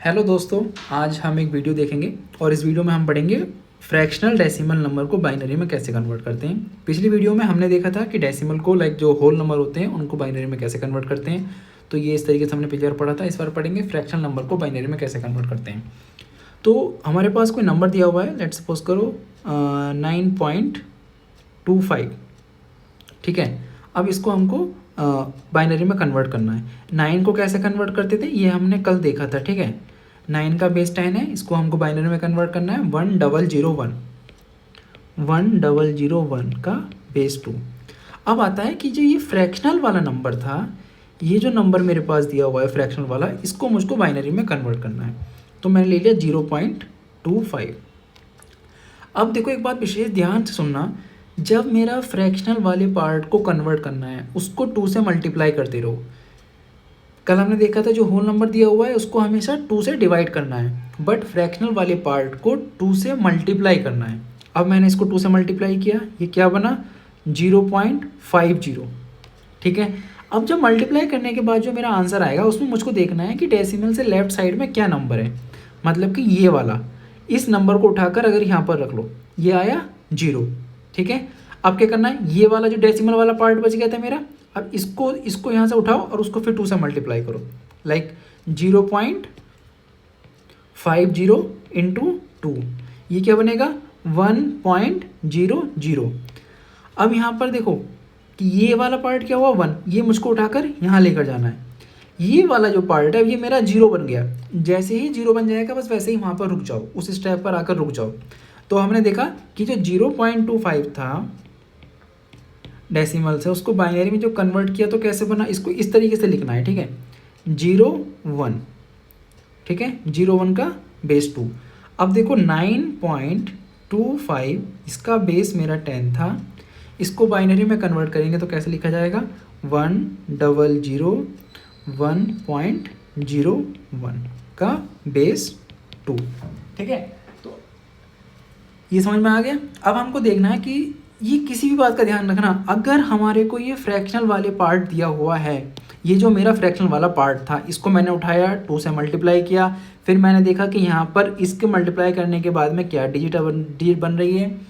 Hello दोस्तों, आज हम एक वीडियो देखेंगे और इस वीडियो में हम पढ़ेंगे फ्रैक्शनल डेसिमल नंबर को बाइनरी में कैसे कन्वर्ट करते हैं। पिछली वीडियो में हमने देखा था कि डेसिमल को जो होल नंबर होते हैं उनको बाइनरी में कैसे कन्वर्ट करते हैं। तो ये इस तरीके से हमने पिछली बार पढ़ा था। इस बार पढ़ेंगे फ्रैक्शनल नंबर को बाइनरी में कैसे कन्वर्ट करते हैं। तो हमारे पास कोई नंबर दिया हुआ है, लेट्स सपोज करो 9.25, ठीक है। अब इसको हमको बाइनरी में कन्वर्ट करना है। 9 को कैसे कन्वर्ट करते थे ये हमने कल देखा था, ठीक है। 9 का बेस 10 है, इसको हमको बाइनरी में कन्वर्ट करना है 1001 का बेस 2। अब आता है कि जो ये फ्रैक्शनल वाला नंबर था, ये जो नंबर मेरे पास दिया हुआ है फ्रैक्शनल वाला, इसको मुझको बाइनरी में कन्वर्ट करना है। तो मैंने ले लिया 0.25। अब देखो एक बात विशेष ध्यान से सुनना, जब मेरा फ्रैक्शनल वाले पार्ट को कन्वर्ट करना है उसको 2 से मल्टीप्लाई करते रहो। कल हमने देखा था जो होल नंबर दिया हुआ है उसको हमेशा 2 से डिवाइड करना है, बट फ्रैक्शनल वाले पार्ट को 2 से मल्टीप्लाई करना है। अब मैंने इसको 2 से मल्टीप्लाई किया, ये क्या बना 0.50, ठीक है। अब जब मल्टीप्लाई करने के बाद जो मेरा आंसर आएगा उसमें मुझको देखना है कि डेसिमल से लेफ्ट साइड में क्या नंबर है। मतलब कि ये वाला, इस नंबर को उठाकर अगर यहाँ पर रख लो, ये आया 0, ठीक है। अब क्या करना है, ये वाला जो डेसिमल वाला पार्ट बच गया था मेरा, अब इसको यहाँ से उठाओ और उसको फिर 2 से मल्टीप्लाई करो। लाइक 0.50 इंटू 2, ये क्या बनेगा 1.00। अब यहाँ पर देखो कि ये वाला पार्ट क्या हुआ 1, ये मुझको उठाकर यहाँ लेकर जाना है। ये वाला जो पार्ट है ये मेरा 0 बन गया। जैसे ही 0 बन जाएगा बस वैसे ही वहाँ पर रुक जाओ, उस स्टेप पर आकर रुक जाओ। तो हमने देखा कि जो 0.25 था डेसिमल से, उसको बाइनरी में जो कन्वर्ट किया तो कैसे बना, इसको इस तरीके से लिखना है, ठीक है। 0.1, ठीक है, 0.1 का बेस 2। अब देखो 9.25 इसका बेस मेरा 10 था, इसको बाइनरी में कन्वर्ट करेंगे तो कैसे लिखा जाएगा 100.01 का बेस 2, ठीक है। तो ये समझ में आ गया। अब हमको देखना है कि ये किसी भी बात का ध्यान रखना, अगर हमारे को ये फ्रैक्शनल वाले पार्ट दिया हुआ है, ये जो मेरा फ्रैक्शनल वाला पार्ट था इसको मैंने उठाया 2 से मल्टीप्लाई किया, फिर मैंने देखा कि यहाँ पर इसके मल्टीप्लाई करने के बाद में क्या डिजिट बन रही है,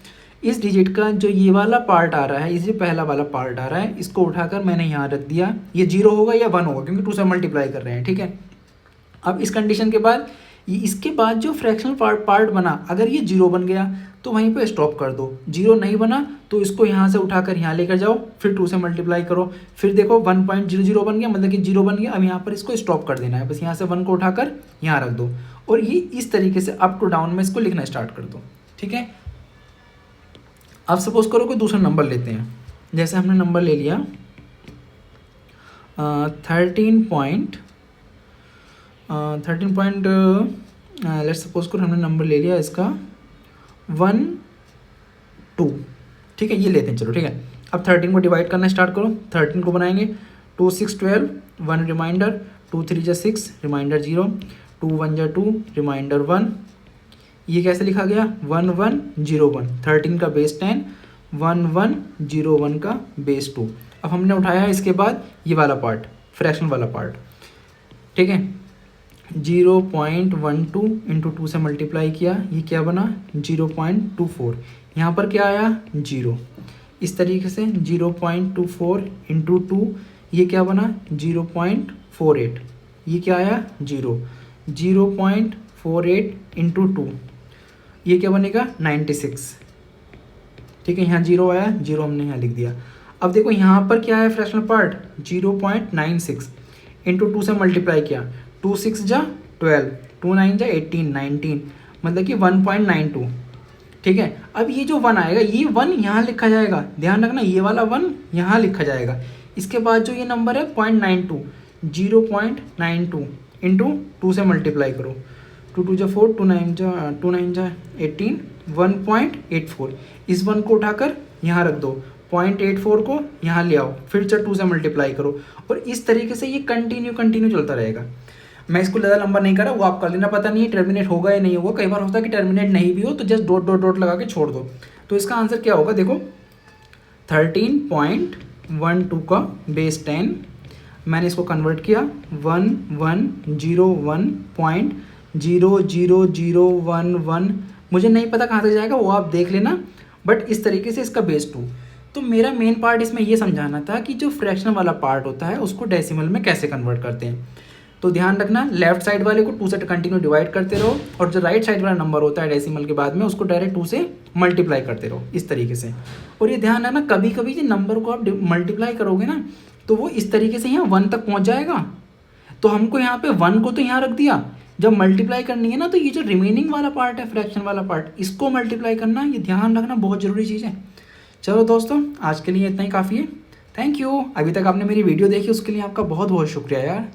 इस डिजिट का जो ये वाला पार्ट आ रहा है, इसे पहला वाला पार्ट आ रहा है, इसको उठाकर मैंने यहाँ रख दिया। ये 0 होगा या 1 होगा क्योंकि 2 से मल्टीप्लाई कर रहे हैं, ठीक है। अब इस कंडीशन के बाद इसके बाद जो फ्रैक्शनल पार्ट बना, अगर ये 0 बन गया तो वहीं पे स्टॉप कर दो। 0 नहीं बना तो इसको यहाँ से उठाकर यहाँ लेकर जाओ, फिर 2 से मल्टीप्लाई करो, फिर देखो 1.00 बन गया, मतलब कि 0 बन गया। अब यहाँ पर इसको स्टॉप कर देना है, बस यहाँ से 1 को उठाकर यहाँ रख दो और ये इस तरीके से अप टू डाउन में इसको लिखना स्टार्ट कर दो, ठीक है। अब सपोज करो कोई दूसरा नंबर लेते हैं, जैसे हमने नंबर ले लिया 13 लेट्स सपोज करो हमने नंबर ले लिया इसका 1.2, ठीक है, ये लेते हैं, चलो ठीक है। अब 13 को डिवाइड करना स्टार्ट करो। 13 को बनाएंगे 2 6 12, 1 रिमाइंडर, 2 3 जा 6 रिमाइंडर 0, 2 1 जा 2 रिमाइंडर 1। ये कैसे लिखा गया 1101। 13 का बेस 10, 1101 का बेस 2। अब हमने उठाया इसके बाद ये वाला पार्ट, फ्रैक्शन वाला पार्ट, ठीक है। 0.12 इंटू 2 से मल्टीप्लाई किया, ये क्या बना 0.24। यहाँ पर क्या आया 0। इस तरीके से 0.24 इंटू 2, ये क्या बना 0.48। ये क्या आया 0। 0.48 इंटू 2, ये क्या बनेगा 96, ठीक है। यहाँ 0 आया, 0 हमने यहाँ लिख दिया। अब देखो यहाँ पर क्या है फ्रैक्शनल पार्ट 0.96 इंटू 2 से मल्टीप्लाई किया, 2 6 जा 12, 2 9 जा 18, 19, मतलब कि 1.92, ठीक है। अब ये जो 1 आएगा, ये 1 यहाँ लिखा जाएगा, ध्यान रखना, ये वाला 1 यहाँ लिखा जाएगा। इसके बाद जो ये नंबर है 0.92, 0.92 इंटू 2 से मल्टीप्लाई करो, 2 2 जा 4, 2 9 जा 18, 1.84। इस 1 को उठाकर यहाँ रख दो, 0.84 को यहाँ ले आओ, फिर से 2 से मल्टीप्लाई करो और इस तरीके से ये कंटिन्यू चलता रहेगा। मैं इसको ज़्यादा लंबा नहीं कर रहा, वो आप कर लेना, पता नहीं टर्मिनेट होगा या नहीं होगा। कई बार होता है कि टर्मिनेट नहीं भी हो तो जस्ट डॉट लगा के छोड़ दो। तो इसका आंसर क्या होगा, देखो 13.12 का बेस 10, मैंने इसको कन्वर्ट किया 1101 0.00011, मुझे नहीं पता कहाँ तक जाएगा, वो आप देख लेना, बट इस तरीके से इसका बेस 2। तो मेरा मेन पार्ट इसमें ये समझाना था कि जो फ्रैक्शन वाला पार्ट होता है उसको डेसिमल में कैसे कन्वर्ट करते हैं। तो ध्यान रखना, लेफ्ट साइड वाले को 2 से कंटिन्यू डिवाइड करते रहो, और जो राइट साइड वाला नंबर होता है डेसिमल के बाद में उसको डायरेक्ट 2 से मल्टीप्लाई करते रहो इस तरीके से। और ये ध्यान रखना, कभी कभी जो नंबर को आप मल्टीप्लाई करोगे ना तो वो इस तरीके से यहाँ 1 तक पहुँच जाएगा। तो हमको यहाँ पे 1 को तो यहाँ रख दिया, जब मल्टीप्लाई करनी है ना तो ये जो रिमेनिंग वाला पार्ट है, फ्रैक्शन वाला पार्ट, इसको मल्टीप्लाई करना, ये ध्यान रखना, बहुत ज़रूरी चीज़ है। चलो दोस्तों, आज के लिए इतना ही काफ़ी है। Thank you. अभी तक आपने मेरी वीडियो देखी उसके लिए आपका बहुत बहुत शुक्रिया यार।